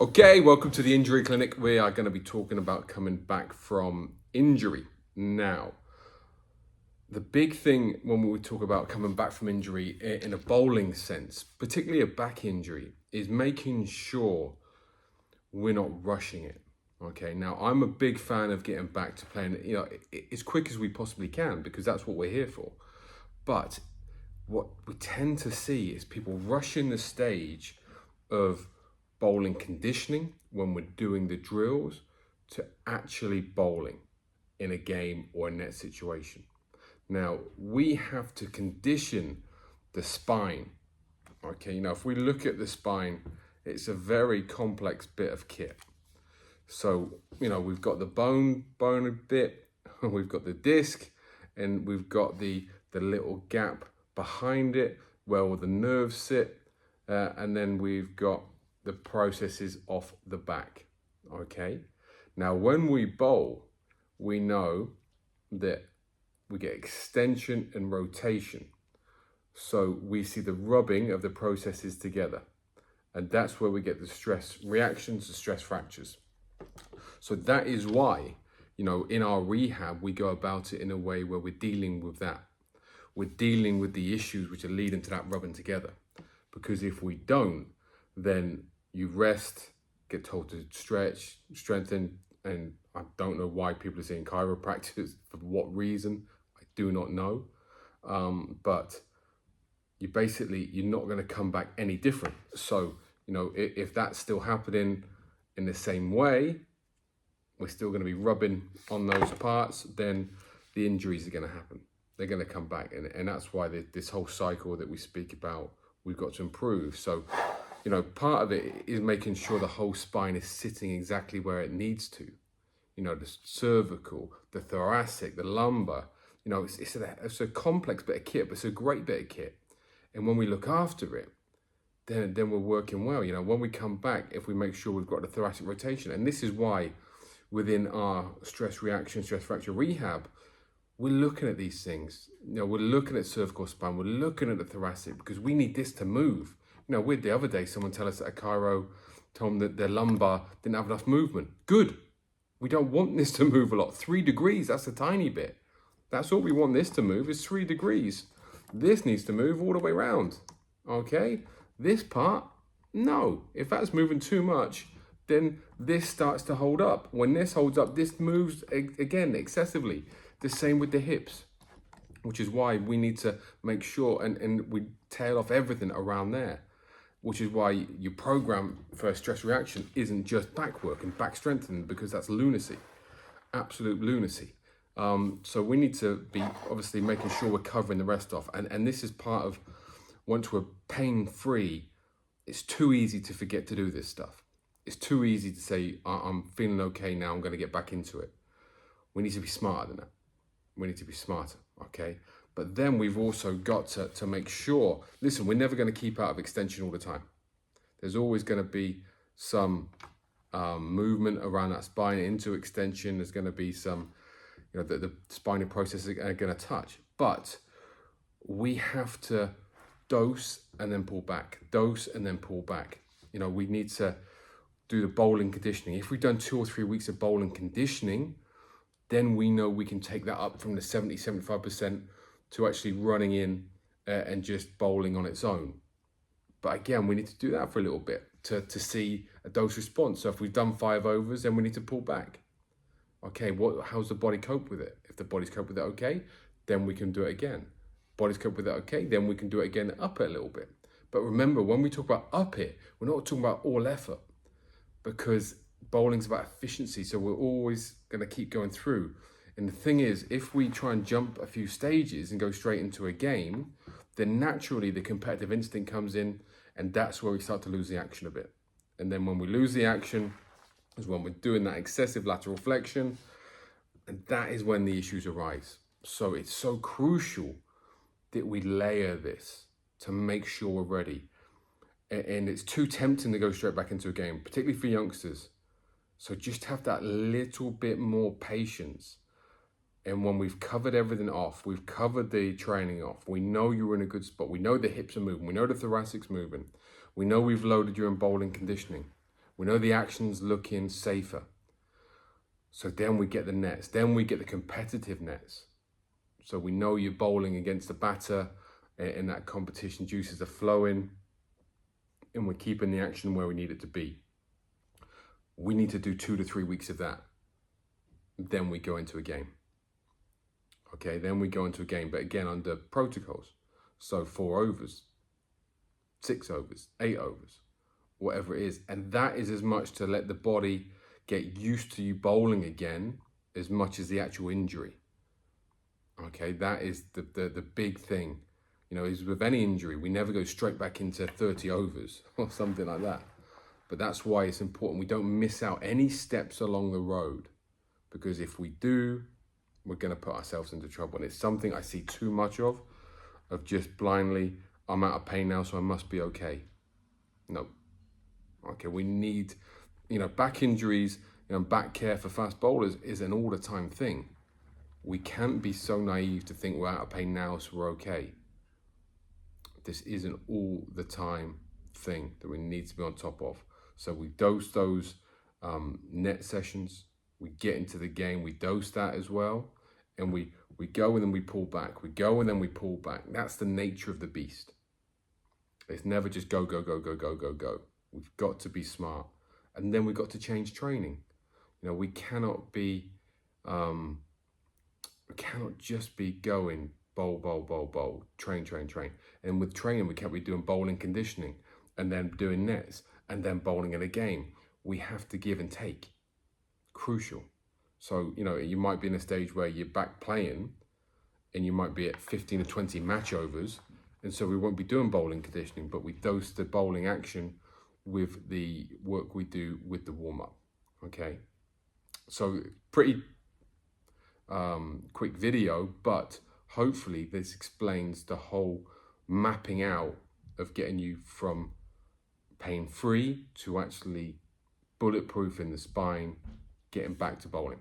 Okay, welcome to the Injury Clinic. We are going to be talking about coming back from injury. Now, the big thing when we talk about coming back from injury in a bowling sense, particularly a back injury, is making sure we're not rushing it. Okay, now I'm a big fan of getting back to playing, as quick as we possibly can because that's what we're here for. But what we tend to see is people rushing the stage of bowling conditioning when we're doing the drills to actually bowling in a game or a net situation. Now, we have to condition the spine. Okay, if we look at the spine, it's a very complex bit of kit. So, we've got the bone bit, we've got the disc, and we've got the little gap behind it where all the nerves sit, and then we've got the processes off the back. Okay, now when we bowl, we know that we get extension and rotation, so we see the rubbing of the processes together, and that's where we get the stress reactions, the stress fractures. So that is why, in our rehab, we go about it in a way where we're dealing with that. We're dealing with the issues which are leading to that rubbing together. Because if we don't, then you rest, get told to stretch, strengthen, and I don't know why people are seeing chiropractors, for what reason, I do not know. But you're not going to come back any different. So, if that's still happening in the same way, we're still going to be rubbing on those parts, then the injuries are going to happen. They're going to come back. And that's why this whole cycle that we speak about, we've got to improve. So, part of it is making sure the whole spine is sitting exactly where it needs to. The cervical, the thoracic, the lumbar, it's a complex bit of kit, but it's a great bit of kit. And when we look after it, then we're working well. When we come back, if we make sure we've got the thoracic rotation, and this is why within our stress reaction, stress fracture rehab, we're looking at these things. We're looking at cervical spine, we're looking at the thoracic, because we need this to move. The other day, someone tell us that a chiro told them that their lumbar didn't have enough movement. Good. We don't want this to move a lot. 3 degrees, that's a tiny bit. That's all we want this to move is 3 degrees. This needs to move all the way around. Okay? This part, no. If that's moving too much, then this starts to hold up. When this holds up, this moves again excessively. The same with the hips, which is why we need to make sure and we tail off everything around there, which is why your program for a stress reaction isn't just back work and back strengthening, because that's lunacy, absolute lunacy. So we need to be obviously making sure we're covering the rest off. And this is part of, once we're pain-free, it's too easy to forget to do this stuff. It's too easy to say, I'm feeling okay now, I'm going to get back into it. We need to be smarter than that. We need to be smarter, okay? But then we've also got to make sure, listen, we're never going to keep out of extension all the time. There's always going to be some movement around that spine into extension. There's going to be some, the spinal processes are going to touch. But we have to dose and then pull back, dose and then pull back. We need to do the bowling conditioning. If we've done 2 or 3 weeks of bowling conditioning, then we know we can take that up from the 70-75% to actually running in and just bowling on its own. But again, we need to do that for a little bit to see a dose response. So if we've done 5 overs, then we need to pull back. Okay, how's the body cope with it? If the body's cope with it okay, then we can do it again. Body's cope with it okay, then we can do it again, up it a little bit. But remember, when we talk about up it, we're not talking about all effort, because bowling's about efficiency, so we're always going to keep going through. And the thing is, if we try and jump a few stages and go straight into a game, then naturally the competitive instinct comes in, and that's where we start to lose the action a bit. And then when we lose the action is when we're doing that excessive lateral flexion, and that is when the issues arise. So it's so crucial that we layer this to make sure we're ready. And it's too tempting to go straight back into a game, particularly for youngsters. So just have that little bit more patience. And when we've covered everything off, we've covered the training off, we know you're in a good spot, we know the hips are moving, we know the thoracic's moving, we know we've loaded you in bowling conditioning, We know the action's looking safer. So then we get the nets, then we get the competitive nets. So we know you're bowling against the batter in that competition, juices are flowing, and we're keeping the action where we need it to be. We need to do 2 to 3 weeks of that. Then we go into a game. Okay, then we go into a game, but again, under protocols. So 4 overs, 6 overs, 8 overs, whatever it is. And that is as much to let the body get used to you bowling again as much as the actual injury. Okay, that is the big thing. You know, is with any injury, we never go straight back into 30 overs or something like that. But that's why it's important we don't miss out any steps along the road, because if we do, we're going to put ourselves into trouble. And it's something I see too much of just blindly, I'm out of pain now, so I must be okay. No. Okay, we need, you know, back injuries, you know, back care for fast bowlers is an all the time thing. We can't be so naive to think we're out of pain now, so we're okay. This is an all the time thing that we need to be on top of. So we dose those net sessions, we get into the game, we dose that as well, and we go and then we pull back, we go and then we pull back. That's the nature of the beast. It's never just go, go, go, go, go, go, go. We've got to be smart. And then we've got to change training. You know, we cannot be, we cannot just be going bowl, bowl, bowl, bowl, train, train, train. And with training, we can't be doing bowling conditioning and then doing nets and then bowling in a game. We have to give and take. Crucial. So, you know, you might be in a stage where you're back playing and you might be at 15 or 20 match overs. And so we won't be doing bowling conditioning, but we dose the bowling action with the work we do with the warm-up. Okay. So pretty quick video, but hopefully this explains the whole mapping out of getting you from pain-free to actually bulletproof in the spine, getting back to bowling.